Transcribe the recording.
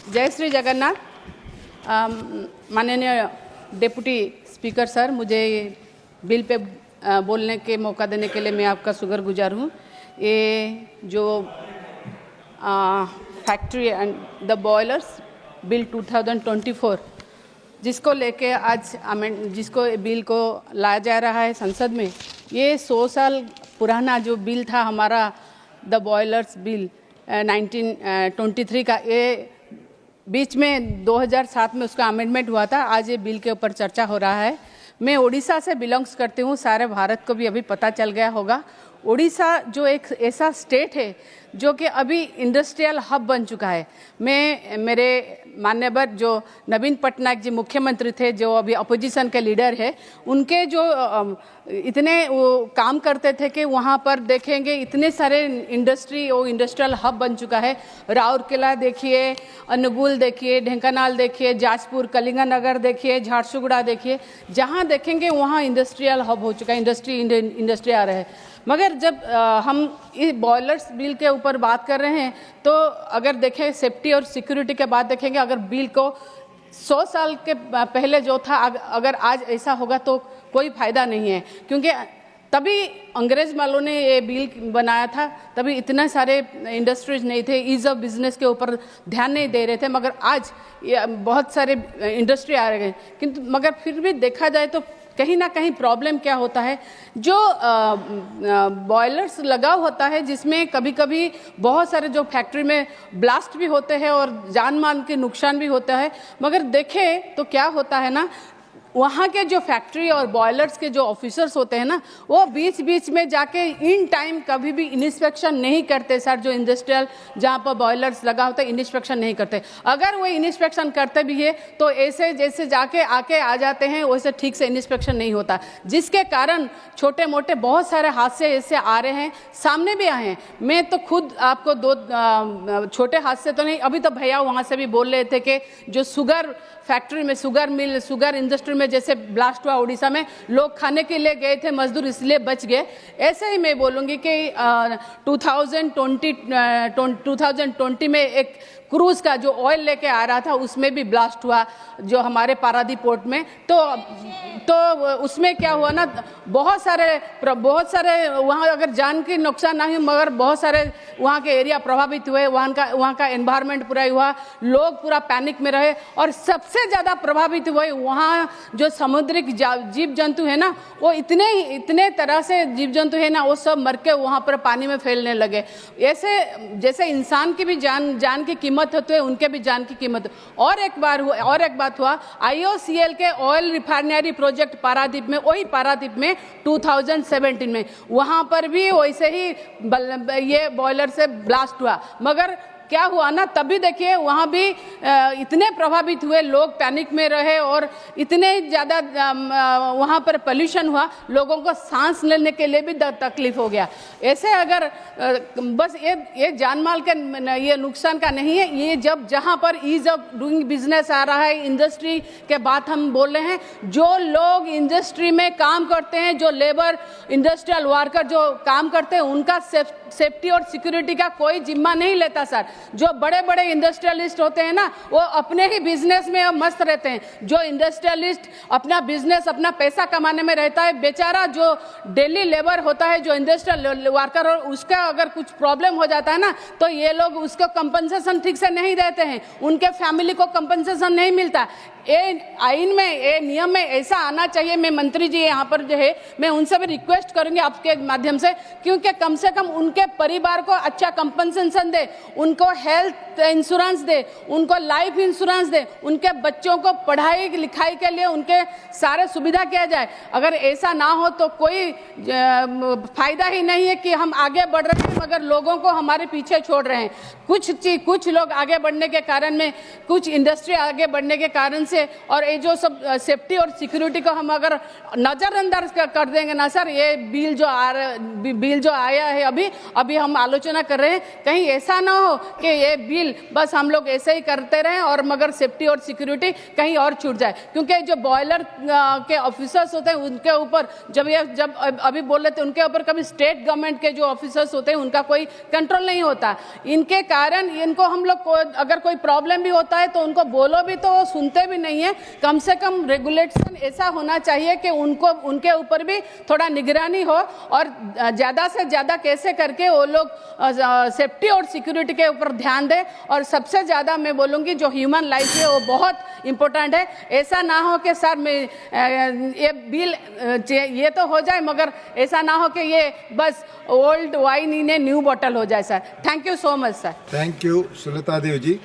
जय श्री जगन्नाथ। माननीय deputy speaker sir, मुझे बिल पे बोलने के मौका देने के लिए मैं आपका शुक्रगुजार हूँ। ये जो factory and the boilers bill 2024 जिसको लेके आज जिसको बिल को लाया जा रहा है संसद में, ये 100 साल पुराना जो बिल था हमारा द बॉयलर्स बिल 1923 का, ये बीच में 2007 में उसका अमेंडमेंट हुआ था। आज ये बिल के ऊपर चर्चा हो रहा है। मैं उड़ीसा से बिलोंग्स करती हूँ, सारे भारत को भी अभी पता चल गया होगा। उड़ीसा जो एक ऐसा स्टेट है जो कि अभी इंडस्ट्रियल हब बन चुका है। मेरे माननीय जो नवीन पटनायक जी मुख्यमंत्री थे, जो अभी अपोजिशन के लीडर है, उनके जो इतने वो काम करते थे कि वहाँ पर देखेंगे इतने सारे इंडस्ट्री, वो इंडस्ट्रियल हब बन चुका है। राउरकेला देखिए, अनुगुल देखिए, ढेंकानाल देखिए, जाजपुर, कलिंगनगर देखिए, झारसुगुड़ा देखिए, जहाँ देखेंगे वहाँ इंडस्ट्रियल हब हो चुका है, इंडस्ट्री आ रहे हैं। मगर जब हम इस बॉयलर्स बिल के ऊपर बात कर रहे हैं तो अगर देखें सेफ्टी और सिक्योरिटी के बाद देखेंगे, अगर बिल को 100 साल के पहले जो था अगर आज ऐसा होगा तो कोई फायदा नहीं है, क्योंकि तभी अंग्रेज वालों ने ये बिल बनाया था, तभी इतने सारे इंडस्ट्रीज नहीं थे, ईज ऑफ बिजनेस के ऊपर ध्यान नहीं दे रहे थे। मगर आज ये बहुत सारे इंडस्ट्री आ रहे हैं, किंतु मगर फिर भी देखा जाए तो कहीं ना कहीं प्रॉब्लम क्या होता है, जो बॉयलर्स लगाव होता है जिसमें कभी कभी बहुत सारे जो फैक्ट्री में ब्लास्ट भी होते हैं और जान माल के नुकसान भी होता है। मगर देखें तो क्या होता है ना, वहाँ के जो फैक्ट्री और बॉयलर्स के जो ऑफिसर्स होते हैं ना, वो बीच बीच में जाके इन टाइम कभी भी इंस्पेक्शन नहीं करते सर। जो इंडस्ट्रियल जहाँ पर बॉयलर्स लगा होता है इंस्पेक्शन नहीं करते। अगर वो इंस्पेक्शन करते भी है तो ऐसे जैसे जाके आके आ जाते हैं, वैसे ठीक से इंस्पेक्शन नहीं होता, जिसके कारण छोटे मोटे बहुत सारे हादसे ऐसे आ रहे हैं, सामने भी आए हैं। मैं तो खुद आपको 2 छोटे हादसे तो नहीं, अभी तो भैया वहाँ से भी बोल रहे थे कि जो शुगर फैक्ट्री में, शुगर मिल, शुगर इंडस्ट्री में जैसे ब्लास्ट हुआ उड़ीसा में, लोग खाने के लिए गए थे, मजदूर इसलिए बच गए। ऐसे ही मैं बोलूँगी कि 2020 में एक क्रूज का जो ऑयल लेके आ रहा था उसमें भी ब्लास्ट हुआ, जो हमारे पारादीप पोर्ट में। तो उसमें क्या हुआ ना, बहुत सारे वहाँ अगर जान की नुकसान नहीं, मगर बहुत सारे वहाँ के एरिया प्रभावित हुए, वहाँ का एनवायरनमेंट पूरा हुआ, लोग पूरा पैनिक में रहे। और सबसे ज़्यादा प्रभावित हुए वहाँ जो समुद्रिक जीव जंतु है ना, वो इतने तरह से जीव जंतु है ना, वो सब मर के वहाँ पर पानी में फैलने लगे। ऐसे जैसे इंसान की भी जान की कीमत होती है, उनके भी जान की कीमत। और एक बात हुआ IOCL के ऑयल रिफाइनरी प्रोजेक्ट पारादीप में, वही पारादीप में 2017 में, वहाँ पर भी वैसे ही ये बॉयलर से ब्लास्ट हुआ। मगर क्या हुआ ना, तभी देखिए वहाँ भी इतने प्रभावित हुए, लोग पैनिक में रहे और इतने ज़्यादा वहाँ पर पोल्यूशन हुआ, लोगों को सांस लेने के लिए भी तकलीफ हो गया। ऐसे अगर बस ये जान माल के ये नुकसान का नहीं है, ये जब जहाँ पर ईज ऑफ डूइंग बिजनेस आ रहा है, इंडस्ट्री के बात हम बोल रहे हैं, जो लोग इंडस्ट्री में काम करते हैं, जो लेबर इंडस्ट्रियल वर्कर जो काम करते हैं, उनका सेफ्टी और सिक्योरिटी का कोई जिम्मा नहीं लेता सर। जो बड़े बड़े इंडस्ट्रियलिस्ट होते हैं ना, वो अपने ही बिजनेस में मस्त रहते हैं। जो इंडस्ट्रियलिस्ट अपना बिजनेस, अपना पैसा कमाने में रहता है, बेचारा जो डेली लेबर होता है, जो इंडस्ट्रियल वर्कर, और उसका अगर कुछ प्रॉब्लम हो जाता है ना, तो ये लोग उसको कंपनसेशन ठीक से नहीं देते हैं, उनके फैमिली को कंपनसेशन नहीं मिलता। ये आइन में, ये नियम में ऐसा आना चाहिए। मैं मंत्री जी यहाँ पर जो है, मैं उनसे भी रिक्वेस्ट करूंगी आपके माध्यम से, क्योंकि कम से कम उनके परिवार को अच्छा कंपनसेशन दे, उनको हेल्थ इंश्योरेंस दे, उनको लाइफ इंश्योरेंस दे, उनके बच्चों को पढ़ाई लिखाई के लिए उनके सारे सुविधा किया जाए। अगर ऐसा ना हो तो कोई फायदा ही नहीं है कि हम आगे बढ़ रहे हैं मगर लोगों को हमारे पीछे छोड़ रहे हैं। कुछ लोग आगे बढ़ने के कारण में, कुछ इंडस्ट्री आगे बढ़ने के कारण से, और ये जो सब सेफ्टी और सिक्योरिटी को हम अगर नज़रअंदाज कर देंगे ना सर, ये बिल जो आया है अभी हम आलोचना कर रहे हैं, कहीं ऐसा ना हो कि ये बिल बस हम लोग ऐसे ही करते रहें और मगर सेफ्टी और सिक्योरिटी कहीं और छूट जाए। क्योंकि जो बॉयलर के ऑफिसर्स होते हैं उनके ऊपर जब अभी बोल रहे थे, उनके ऊपर कभी स्टेट गवर्नमेंट के जो ऑफिसर्स होते हैं उनका कोई कंट्रोल नहीं होता। इनके कारण इनको हम लोग को अगर कोई प्रॉब्लम भी होता है तो उनको बोलो भी तो सुनते भी नहीं है। कम से कम रेगुलेशन ऐसा होना चाहिए कि उनके ऊपर भी थोड़ा निगरानी हो और ज़्यादा से ज़्यादा कैसे करके वो लोग सेफ्टी और सिक्योरिटी के ऊपर ध्यान दें। और सबसे ज़्यादा मैं बोलूँगी जो ह्यूमन लाइफ है वो बहुत इम्पोर्टेंट है। ऐसा ना हो कि सर ये बिल ये तो हो जाए मगर ऐसा ना हो कि ये बस old wine in a new bottle हो जाए sir. Thank you so much sir. Thank you Sulta Dev ji.